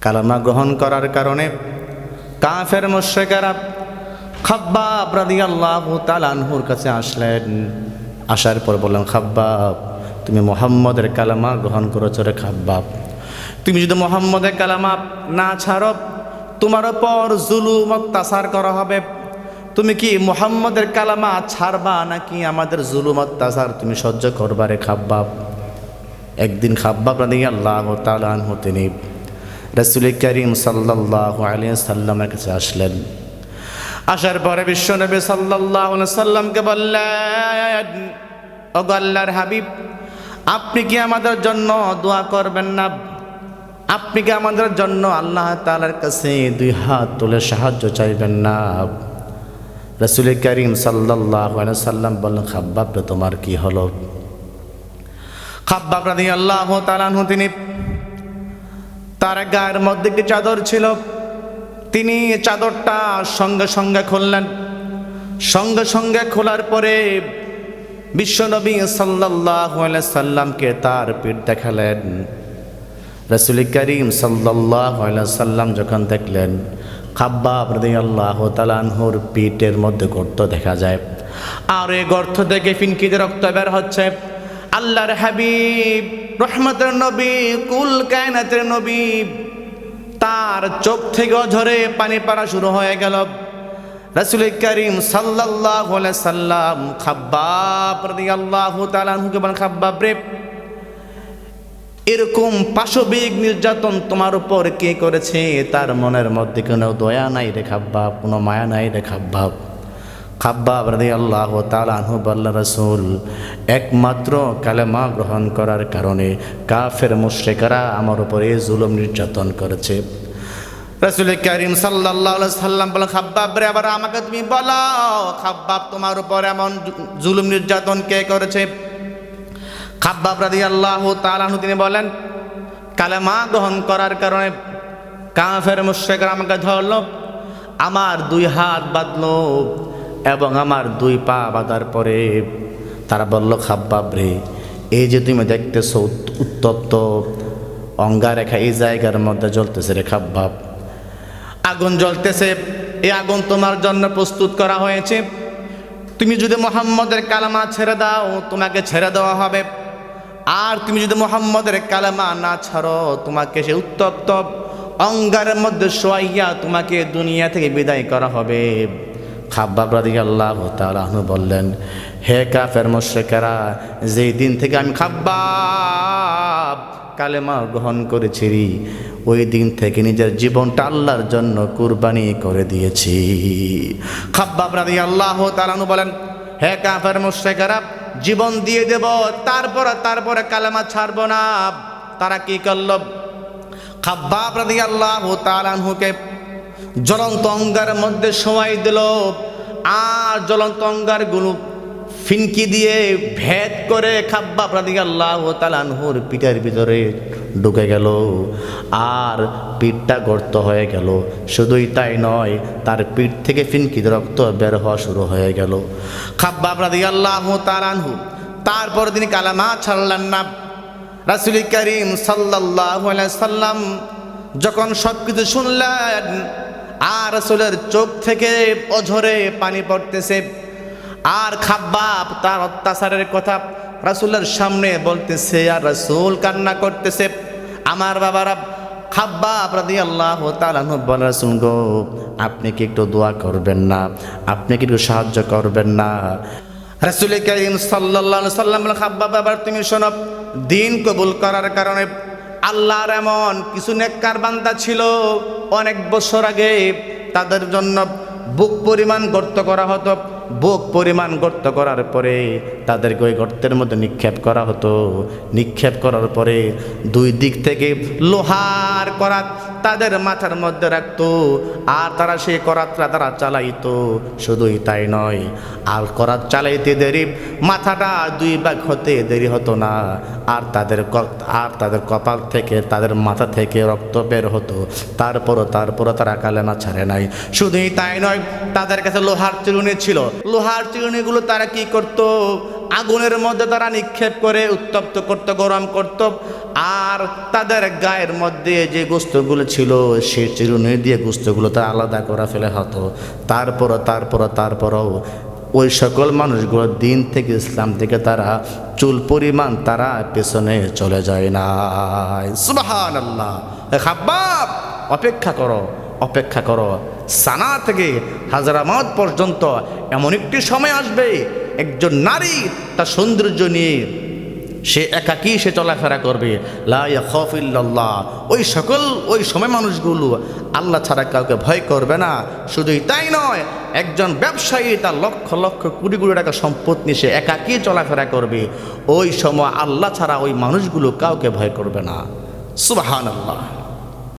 কালেমা গ্রহণ করার কারণে কাফের মুশরিকেরা খাব্বাব রাদিয়াল্লাহু তাআলা আনহুর কাছে আসলেন। আসার পর বললেন, খাব্বাব তুমি মুহাম্মদের কালেমা গ্রহণ করেছো রে খাব্বাব, তুমি যদি মুহাম্মদের কালেমা না ছাড়ো তোমার উপর জুলুম অত্যাচার করা হবে। তুমি কি মুহাম্মদের কালেমা ছাড়বা নাকি আমাদের জুলুম অত্যাচার তুমি সহ্য করবা রে খাব্বাব? একদিন খাব্বাব রাদিয়াল্লাহু তাআলা আনহু তিনি রাসূল করিম সাল্লাল্লাহু আলাইহি সাল্লামের কাছে আসলেন। আসার পরে বিশ্বনবী সাল্লাল্লাহু আলাইহি সাল্লামকে বললেন, ওগো আল্লাহর হাবিব, আপনি কি আমাদের জন্য দোয়া করবেন না? আপনি কি আমাদের জন্য আল্লাহ তাআলার কাছে দুই হাত তুলে সাহায্য চাইবেন না? রাসূল করিম সাল্লাল্লাহু আলাইহি সাল্লাম বললেন, খাব্বাব রে তোমার কি হলো? খাব্বাব রাদিয়াল্লাহু তাআলা আনহু তিনি তার গায়ের মধ্যে একটি চাদর ছিল, তিনি চাদরটা সঙ্গে সঙ্গে খুললেন। সঙ্গে সঙ্গে খোলার পরে বিশ্বনবী সাল্লাল্লাহু আলাইহি সাল্লামকে তার পিঠ দেখালেন। রাসূল করিম সাল্লাল্লাহু আলাইহি সাল্লাম যখন দেখলেন খাব্বাব রাদিয়াল্লাহু তাআলা আনহুর পিঠের মধ্যে গর্ত দেখা যায়, আর এই গর্ত থেকে ফিনকিতে রক্ত বের হচ্ছে, আল্লাহর হাবিব রহমতের নবী কুল কায়নাতের নবী তার চোখ থেকে ঝরে পানি পড়া শুরু হয়ে গেল। রাসূল করিম সাল্লাল্লাহু আলাইহি সাল্লাম খাব্বাব রাদিয়াল্লাহু তাআলা আনহুকে বলেন, খাব্বাব রে, এরকম পাশবিক নির্যাতন তোমার উপর কে করেছে? তার মনের মধ্যে কোনো দয়া নাই রে খাব্বাব, কোনো মায়া নাই রে খাব্বাব। খাব্বাব রাদিয়াল্লাহু তাআলা আনহু বললেন, রাসূল, একমাত্র কালেমা গ্রহণ করার কারণে কাফের মুশরিকরা আমার উপরে জুলুম নির্যাতন করেছে। রাসূল করিম সাল্লাল্লাহু আলাইহি সাল্লাম বলেন, খাব্বাব রে, আবার আমাকে তুমি বলো, খাব্বাব তোমার উপর এমন জুলুম নির্যাতন কে করেছে? খাব্বাব রাদিয়াল্লাহু তাআলা আনহু তিনি বলেন, কালেমা গ্রহণ করার কারণে কাফের মুশরিকরা আমাকে ধরলো, আমার দুই হাত বাঁধলো এবং আমার দুই পা বাঁধার পরে তারা বলল, খাব্বাব রে, এই যে তুমি দেখতেছো উত্তপ্ত অঙ্গারেখা এই জায়গার মধ্যে জ্বলতেছে রে খাব্বাব, আগুন জ্বলতেছে, এই আগুন তোমার জন্য প্রস্তুত করা হয়েছে। তুমি যদি মুহাম্মদের কালেমা ছেড়ে দাও তোমাকে ছেড়ে দেওয়া হবে, আর তুমি যদি মুহাম্মদের কালেমা না ছাড়ো তোমাকে সে উত্তপ্ত অঙ্গারের মধ্যে শোয়াইয়া তোমাকে দুনিয়া থেকে বিদায় করা হবে। খাব্বাব রাদিয়াল্লাহু তাআলা আনহু বললেন, হে কাফের মুশরিকেরা, যেই দিন থেকে আমি খাব্বাব কালেমা গ্রহণ করেছি ওই দিন থেকে নিজের জীবনটা আল্লাহর জন্য কুরবানি করে দিয়েছি। খাব্বাব রাদিয়াল্লাহু তাআলা আনহু বলেন, হে কাফের মুশরিকেরা, জীবন দিয়ে দেব, তারপরে কালেমা ছাড়বো না। তারা কি করল? খাব্বাব রাদিয়াল্লাহু তাআলা আনহুকে জ্বলন্ত অঙ্গারের মধ্যে শোয়াই দিল, আর জ্বলন্ত অঙ্গারগুলো ফিনকি দিয়ে ভেদ করে খাব্বাব রাদিয়াল্লাহু তাআলা আনহুর পিঠের ভিতরে ঢুকে গেল, আর পিঠটা গর্ত হয়ে গেল। শুধুই তাই নয়, তার পিঠ থেকে ফিনকিতে রক্ত বের হওয়া শুরু হয়ে গেল। খাব্বাব রাদিয়াল্লাহু তাআলা আনহু তারপর তিনি কালেমা ছাড়লেন না। রাসূল করিম সাল্লাল্লাহু আলাইহি সাল্লাম যখন সব কিছু শুনলেন, আর রাসূলের চোখ থেকে অঝরে পানি পড়তেছে, আর খাব্বাব তার অত্যাচারের কথা রাসূলের সামনে বলতেছে, আর রাসূল কান্না করতেছে। আমার বাবারা, খাব্বাব রাদিয়াল্লাহু তাআলা আনহু বলেন, রাসূল গো, আপনি কি একটু দোয়া করবেন না? আপনি কি একটু সাহায্য করবেন না? রাসূল করিম সাল্লাল্লাহু আলাইহি সাল্লাম বলেন, খাব্বাব, আবার তুমি শোনো, দিন কবুল করার কারণে আল্লাহর এমন কিছু নেককার বান্দা ছিল অনেক বছর আগে, তাদের জন্য বুক পরিমাণ গর্ত করা হতো। বুক পরিমাণ গর্ত করার পরে তাদেরকে ওই গর্তের মধ্যে নিক্ষেপ করা হতো। নিক্ষেপ করার পরে দুই দিক থেকে লোহার করাত তাদের মাথার মধ্যে রাখতো, আর তারা সেই করাতটা তারা চালাইতো। শুধুই তাই নয়, আর করাত চালাইতে দেরি, মাথাটা দুই ভাগ হতে দেরি হতো না, আর তাদের কপাল থেকে, তাদের মাথা থেকে রক্ত বের হতো। তারপরও তারা কালেমা ছাড়ে নাই। শুধুই তাই নয়, তাদের কাছে লোহার চিরুনি ছিল। লোহার চিরুনিগুলো তারা কি করতো? আগুনের মধ্যে তারা নিক্ষেপ করে উত্তপ্ত করত, গরম করত, আর তাদের গায়ের মধ্যে যে গোস্তগুলো ছিল সে চিরুনি দিয়ে গোস্তগুলো তারা আলাদা করে ফেলে হতো। তারপরও ওই সকল মানুষগুলো দিন থেকে, ইসলাম থেকে তারা চুল পরিমাণ তারা পেছনে চলে যায় না। সুবহানাল্লাহ। খাব্বাব, অপেক্ষা করো। সানা থেকে হাজরামাত পর্যন্ত এমন একটি সময় আসবে, একজন নারী তার সৌন্দর্য নিয়ে সে একাকী সে চলাফেরা করবে, লা ইয়াখাফু ইল্লাল্লাহ। ওই সময় মানুষগুলো আল্লাহ ছাড়া কাউকে ভয় করবে না। শুধুই তাই নয়, একজন ব্যবসায়ী তার লক্ষ লক্ষ কোটি কোটি টাকা সম্পদ নিয়ে সে একাকী চলাফেরা করবে। ওই সময় আল্লাহ ছাড়া ওই মানুষগুলো কাউকে ভয় করবে না। সুবহানাল্লাহ।